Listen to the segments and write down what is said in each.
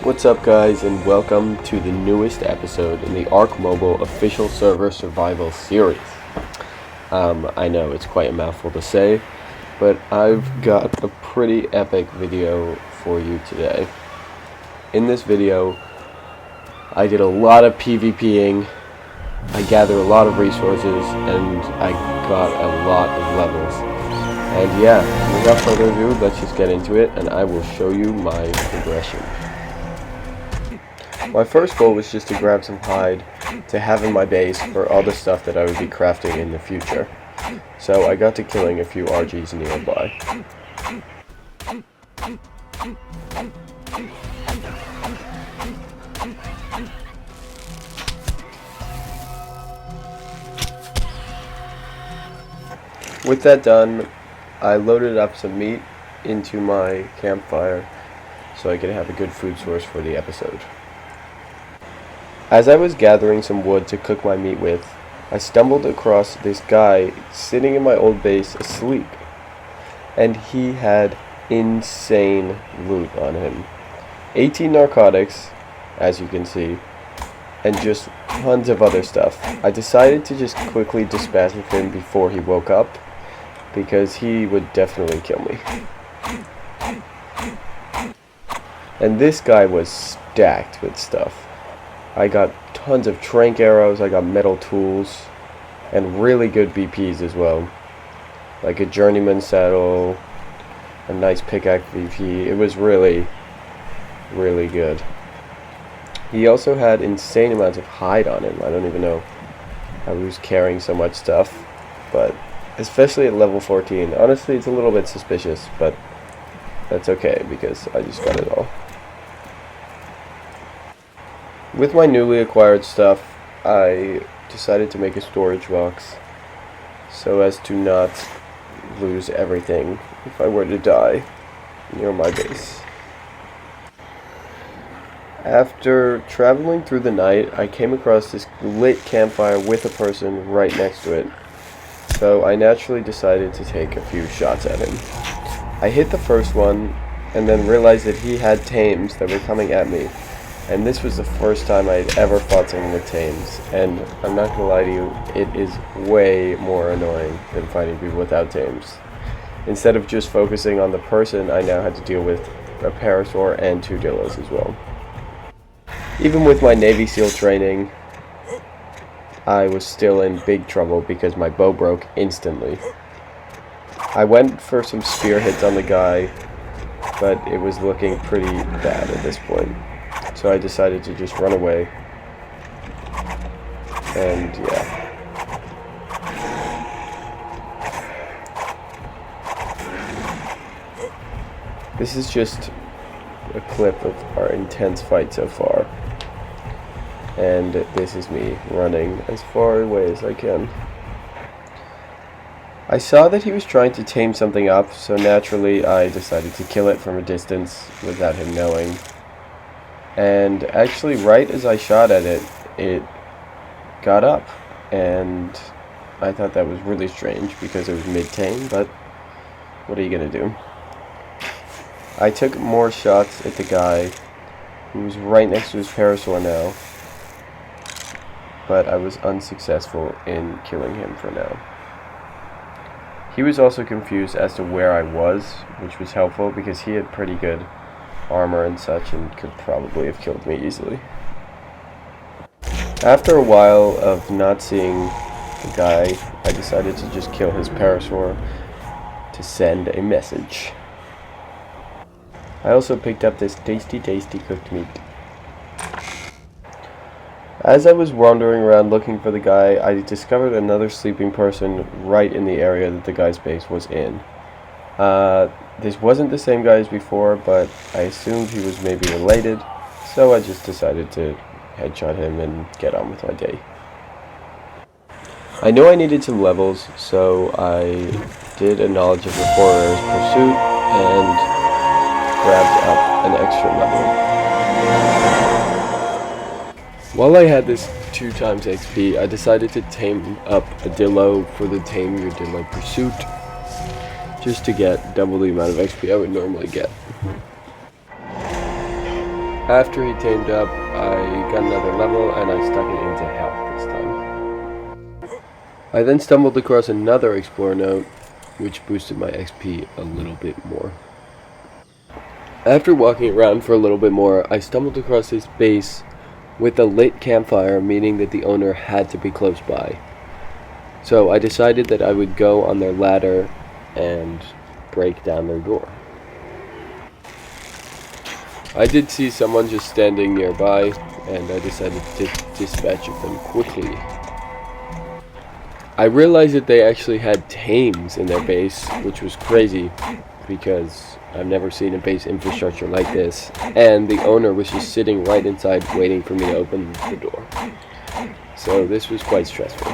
What's up guys, and welcome to the newest episode in the Ark Mobile official server survival series. I know it's quite a mouthful to say, but I've got a pretty epic video for you today. In this video, I did a lot of PvPing, I gathered a lot of resources, and I got a lot of levels. And yeah, without further ado, let's just get into it, and I will show you my progression. My first goal was just to grab some hide to have in my base for all the stuff that I would be crafting in the future. So I got to killing a few RGs nearby. With that done, I loaded up some meat into my campfire so I could have a good food source for the episode. As I was gathering some wood to cook my meat with, I stumbled across this guy sitting in my old base asleep. And he had insane loot on him. 18 narcotics, as you can see, and just tons of other stuff. I decided to just quickly dispatch of him before he woke up, because he would definitely kill me. And this guy was stacked with stuff. I got tons of trank arrows, I got metal tools, and really good BPs as well. Like a journeyman saddle, a nice pickaxe BP. It was really, really good. He also had insane amounts of hide on him. I don't even know how he was carrying so much stuff, but especially at level 14. Honestly, it's a little bit suspicious, but that's okay because I just got it all. With my newly acquired stuff, I decided to make a storage box so as to not lose everything if I were to die near my base. After traveling through the night, I came across this lit campfire with a person right next to it, so I naturally decided to take a few shots at him. I hit the first one and then realized that he had tames that were coming at me. And this was the first time I'd ever fought someone with tames, and I'm not gonna lie to you, it is way more annoying than fighting people without tames. Instead of just focusing on the person, I now had to deal with a parasaur and 2 dillos as well. Even with my Navy SEAL training, I was still in big trouble because my bow broke instantly. I went for some spear hits on the guy, but it was looking pretty bad at this point. So I decided to just run away, and yeah. This is just a clip of our intense fight so far, and this is me running as far away as I can. I saw that he was trying to tame something up, so naturally I decided to kill it from a distance without him knowing. And actually, right as I shot at it, it got up, and I thought that was really strange because it was mid-tame, but what are you gonna do? I took more shots at the guy who was right next to his parasaur now, but I was unsuccessful in killing him for now. He was also confused as to where I was, which was helpful because he had pretty good armor and such and could probably have killed me easily. After a while of not seeing the guy, I decided to just kill his parasaur to send a message. I also picked up this tasty cooked meat. As I was wandering around looking for the guy, I discovered another sleeping person right in the area that the guy's base was in. This wasn't the same guy as before, but I assumed he was maybe related, so I just decided to headshot him and get on with my day. I knew I needed some levels, so I did a Knowledge of the Horror's Pursuit and grabbed up an extra level. While I had this 2 times XP, I decided to tame up a Dillo for the Tame Your Dillo Pursuit, just to get double the amount of XP I would normally get. After he tamed up, I got another level and I stuck it into health this time. I then stumbled across another Explorer note, which boosted my XP a little bit more. After walking around for a little bit more, I stumbled across this base with a lit campfire, meaning that the owner had to be close by. So I decided that I would go on their ladder and break down their door. I did see someone just standing nearby, and I decided to dispatch of them quickly. I realized that they actually had tames in their base, which was crazy, because I've never seen a base infrastructure like this, and the owner was just sitting right inside waiting for me to open the door. So this was quite stressful.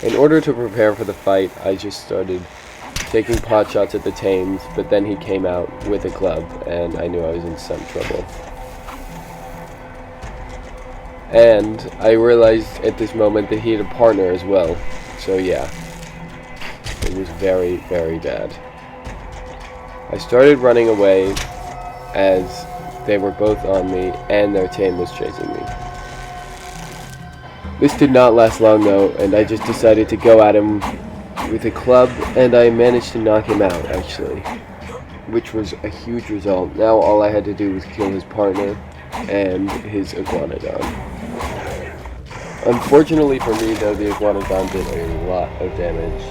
In order to prepare for the fight, I just started taking pot shots at the tames, but then he came out with a club, and I knew I was in some trouble. And I realized at this moment that he had a partner as well, so yeah, it was very, very bad. I started running away as they were both on me and their tame was chasing me. This did not last long though, and I just decided to go at him with a club, and I managed to knock him out actually, which was a huge result. Now all I had to do was kill his partner and his iguanodon. Unfortunately for me though, the iguanodon did a lot of damage,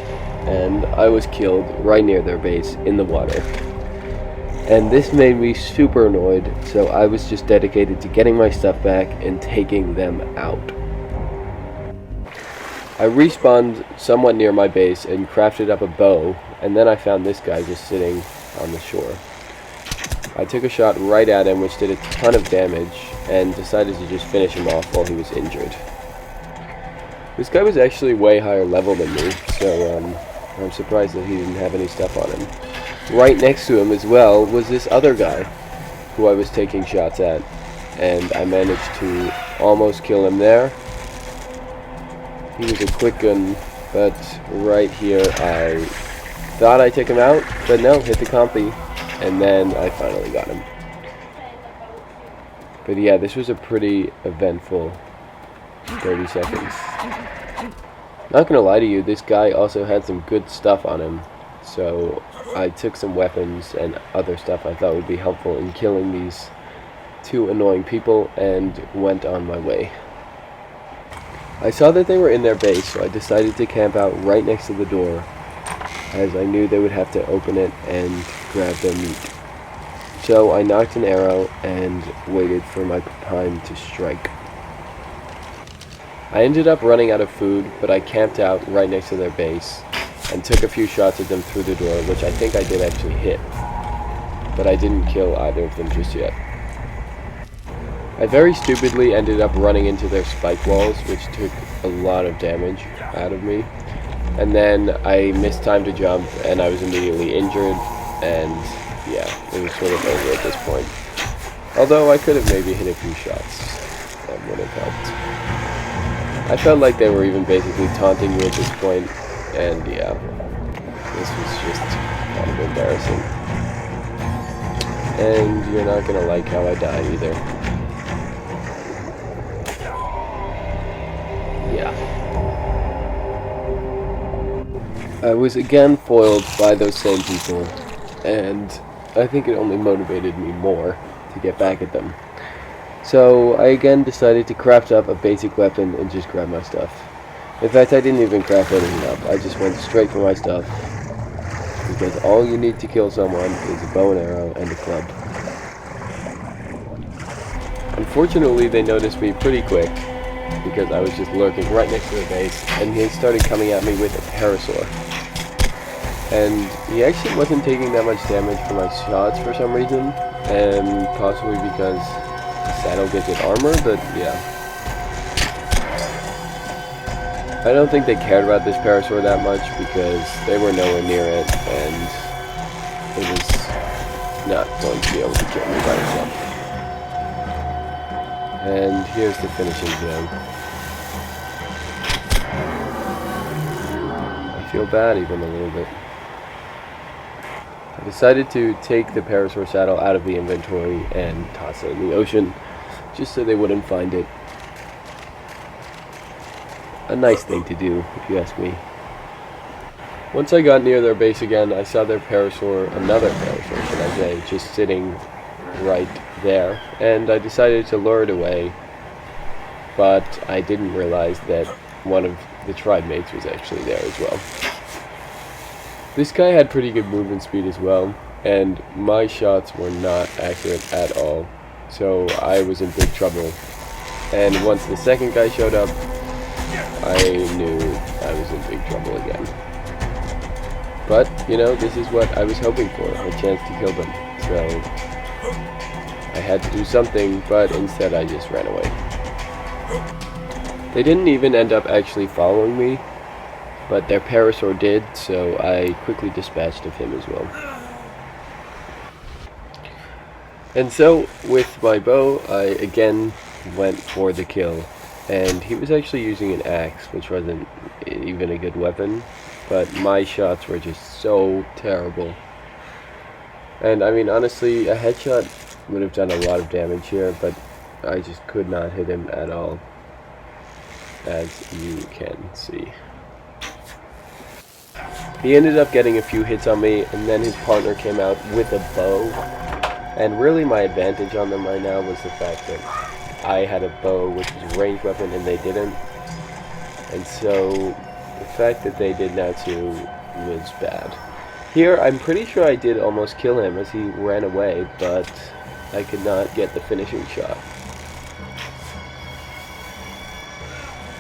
and I was killed right near their base in the water. And this made me super annoyed, so I was just dedicated to getting my stuff back and taking them out. I respawned somewhat near my base and crafted up a bow, and then I found this guy just sitting on the shore. I took a shot right at him, which did a ton of damage, and decided to just finish him off while he was injured. This guy was actually way higher level than me, so I'm surprised that he didn't have any stuff on him. Right next to him as well was this other guy who I was taking shots at, and I managed to almost kill him there. He was a quick gun, but right here I thought I took him out, but no, hit the compy, and then I finally got him. But yeah, this was a pretty eventful 30 seconds. Not gonna lie to you, this guy also had some good stuff on him, so I took some weapons and other stuff I thought would be helpful in killing these two annoying people and went on my way. I saw that they were in their base, so I decided to camp out right next to the door, as I knew they would have to open it and grab their meat. So I knocked an arrow and waited for my time to strike. I ended up running out of food, but I camped out right next to their base and took a few shots at them through the door, which I think I did actually hit, but I didn't kill either of them just yet. I very stupidly ended up running into their spike walls, which took a lot of damage out of me, and then I missed time to jump and I was immediately injured, and yeah, it was sort of over at this point. Although I could have maybe hit a few shots, that would have helped. I felt like they were even basically taunting me at this point, and yeah, this was just kind of embarrassing. And you're not gonna like how I died either. Yeah. I was again foiled by those same people, and I think it only motivated me more to get back at them. So I again decided to craft up a basic weapon and just grab my stuff. In fact, I didn't even craft anything up. I just went straight for my stuff, because all you need to kill someone is a bow and arrow and a club. Unfortunately, they noticed me pretty quick, because I was just lurking right next to the base, and he started coming at me with a parasaur. And he actually wasn't taking that much damage from my shots for some reason, and possibly because the saddle gives it armor, but yeah. I don't think they cared about this parasaur that much, because they were nowhere near it, and it was not going to be able to kill me by itself. And here's the finishing gem. I feel bad even a little bit. I decided to take the parasaur saddle out of the inventory and toss it in the ocean, just so they wouldn't find it. A nice thing to do, if you ask me. Once I got near their base again, I saw their another parasaur, should I say, just sitting right there, and I decided to lure it away, but I didn't realize that one of the tribe mates was actually there as well. This guy had pretty good movement speed as well, and my shots were not accurate at all, so I was in big trouble. And once the second guy showed up, I knew I was in big trouble again. But, you know, this is what I was hoping for, a chance to kill them. So I had to do something, but instead I just ran away. They didn't even end up actually following me, but their parasaur did, so I quickly dispatched of him as well. And so, with my bow, I again went for the kill. And he was actually using an axe, which wasn't even a good weapon, but my shots were just so terrible. And I mean, honestly, a headshot would have done a lot of damage here, but I just could not hit him at all, as you can see. He ended up getting a few hits on me, and then his partner came out with a bow. And really my advantage on them right now was the fact that I had a bow, which was a ranged weapon, and they didn't. And so the fact that they did now too was bad. Here, I'm pretty sure I did almost kill him as he ran away, but I could not get the finishing shot.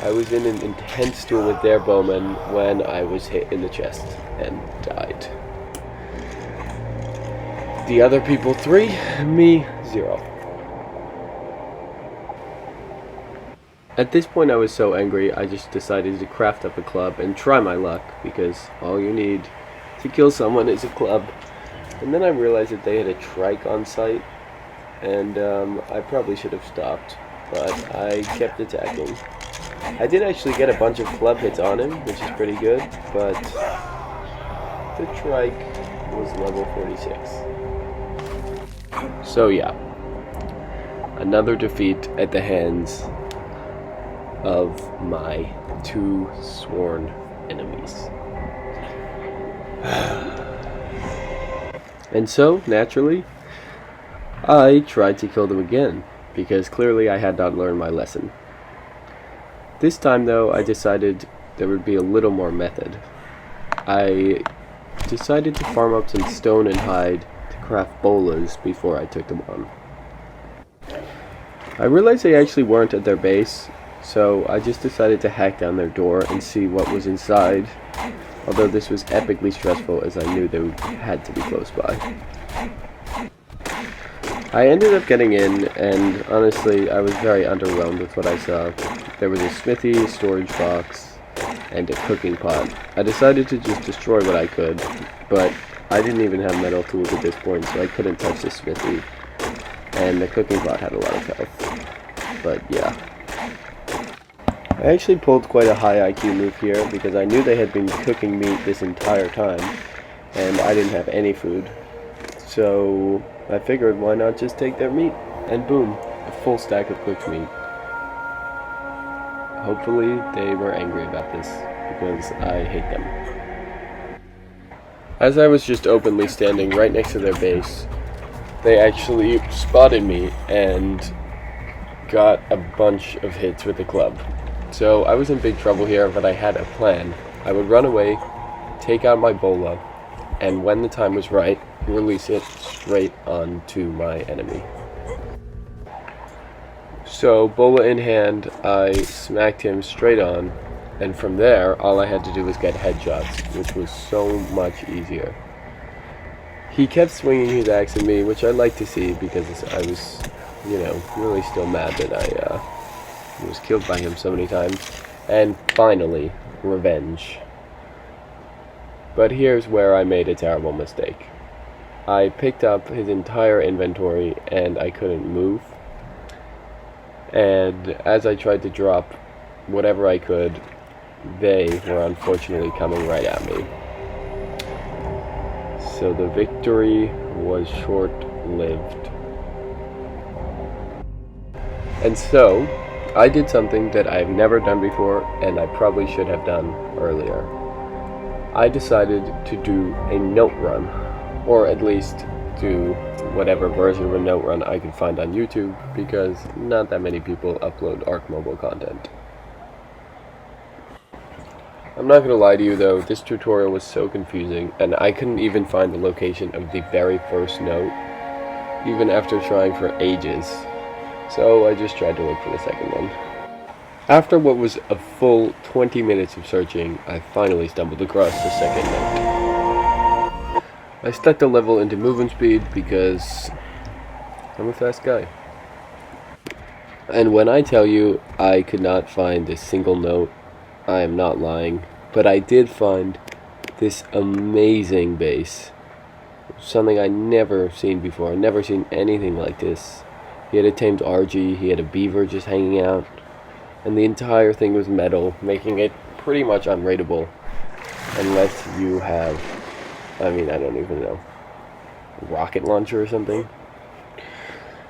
I was in an intense duel with their bowman when I was hit in the chest and died. The other people 3, me 0. At this point I was so angry I just decided to craft up a club and try my luck, because all you need to kill someone is a club. And then I realized that they had a trike on site, and I probably should have stopped, but I kept attacking. I did actually get a bunch of club hits on him, which is pretty good, but the trike was level 46. So yeah, another defeat at the hands of my 2 sworn enemies. And so, naturally, I tried to kill them again, because clearly I had not learned my lesson. This time, though, I decided there would be a little more method. I decided to farm up some stone and hide to craft bolas before I took them on. I realized they actually weren't at their base, so I just decided to hack down their door and see what was inside, although this was epically stressful as I knew they had to be close by. I ended up getting in, and honestly, I was very underwhelmed with what I saw. There was a smithy, a storage box, and a cooking pot. I decided to just destroy what I could, but I didn't even have metal tools at this point, so I couldn't touch the smithy. And the cooking pot had a lot of health. But yeah. I actually pulled quite a high IQ move here, because I knew they had been cooking meat this entire time, and I didn't have any food. So I figured, why not just take their meat? And boom, a full stack of cooked meat. Hopefully they were angry about this, because I hate them. As I was just openly standing right next to their base, they actually spotted me and got a bunch of hits with the club. So I was in big trouble here, but I had a plan. I would run away, take out my bola, and when the time was right, release it straight onto my enemy. So, bola in hand, I smacked him straight on, and from there, all I had to do was get headshots, which was so much easier. He kept swinging his axe at me, which I like to see, because I was, really still mad that I was killed by him so many times. And finally, revenge. But here's where I made a terrible mistake. I picked up his entire inventory and I couldn't move. And as I tried to drop whatever I could, they were unfortunately coming right at me. so the victory was short-lived. And so, I did something that I've never done before, and I probably should have done earlier. I decided to do a note run, or at least do whatever version of a note run I could find on YouTube, because not that many people upload Arc Mobile content. I'm not gonna lie to you though, this tutorial was so confusing, and I couldn't even find the location of the very first note, even after trying for ages. So I just tried to look for the second one. After what was a full 20 minutes of searching, I finally stumbled across the second note. I stuck the level into movement speed because I'm a fast guy. And when I tell you I could not find a single note, I am not lying. But I did find this amazing base. Something I never seen before. I've never seen anything like this. He had a tamed RG, he had a beaver just hanging out, and the entire thing was metal, making it pretty much unrateable. Unless you have, I don't even know, a rocket launcher or something.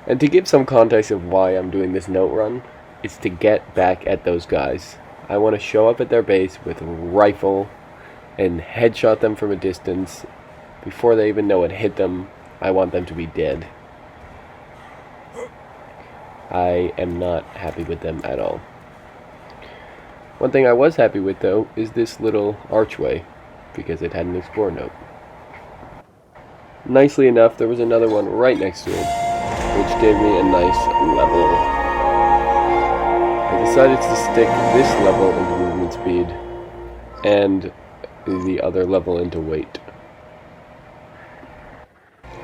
And to give some context of why I'm doing this note run, it's to get back at those guys. I want to show up at their base with a rifle and headshot them from a distance. Before they even know it hit them, I want them to be dead. I am not happy with them at all. One thing I was happy with though is this little archway, because it had an explore note. Nicely enough, there was another one right next to it, which gave me a nice level. I decided to stick this level into movement speed and the other level into weight.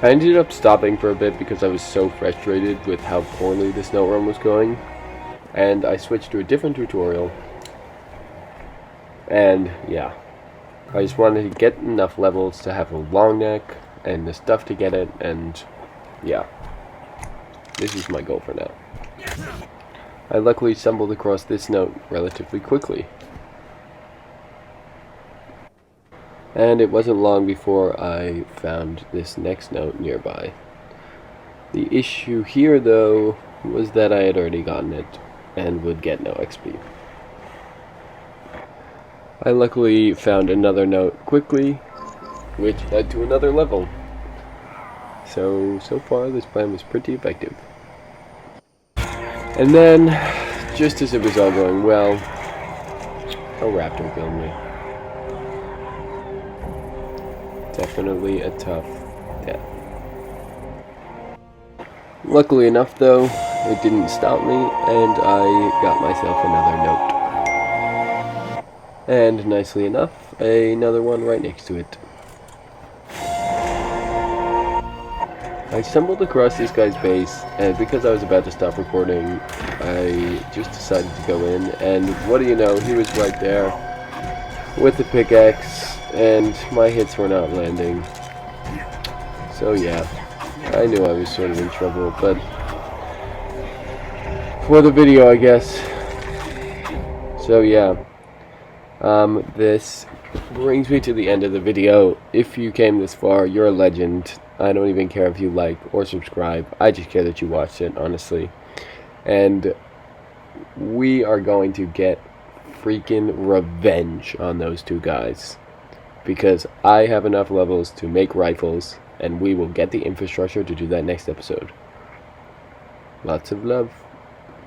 I ended up stopping for a bit because I was so frustrated with how poorly this note run was going, and I switched to a different tutorial, and yeah, I just wanted to get enough levels to have a long neck and the stuff to get it, and yeah, this is my goal for now. I luckily stumbled across this note relatively quickly. And it wasn't long before I found this next note nearby. The issue here, though, was that I had already gotten it and would get no XP. I luckily found another note quickly, which led to another level. So far this plan was pretty effective. And then, just as it was all going well, a raptor killed me. Definitely a tough death. Luckily enough though, it didn't stop me, and I got myself another note. And nicely enough, another one right next to it. I stumbled across this guy's base, and because I was about to stop recording, I just decided to go in, and what do you know, he was right there with the pickaxe, and my hits were not landing. So yeah, I knew I was sort of in trouble, but for the video, I guess. So yeah, this brings me to the end of the video. If you came this far, you're a legend. I don't even care if you like or subscribe. I just care that you watched it, honestly. And we are going to get freaking revenge on those two guys, because I have enough levels to make rifles, and we will get the infrastructure to do that next episode. Lots of love.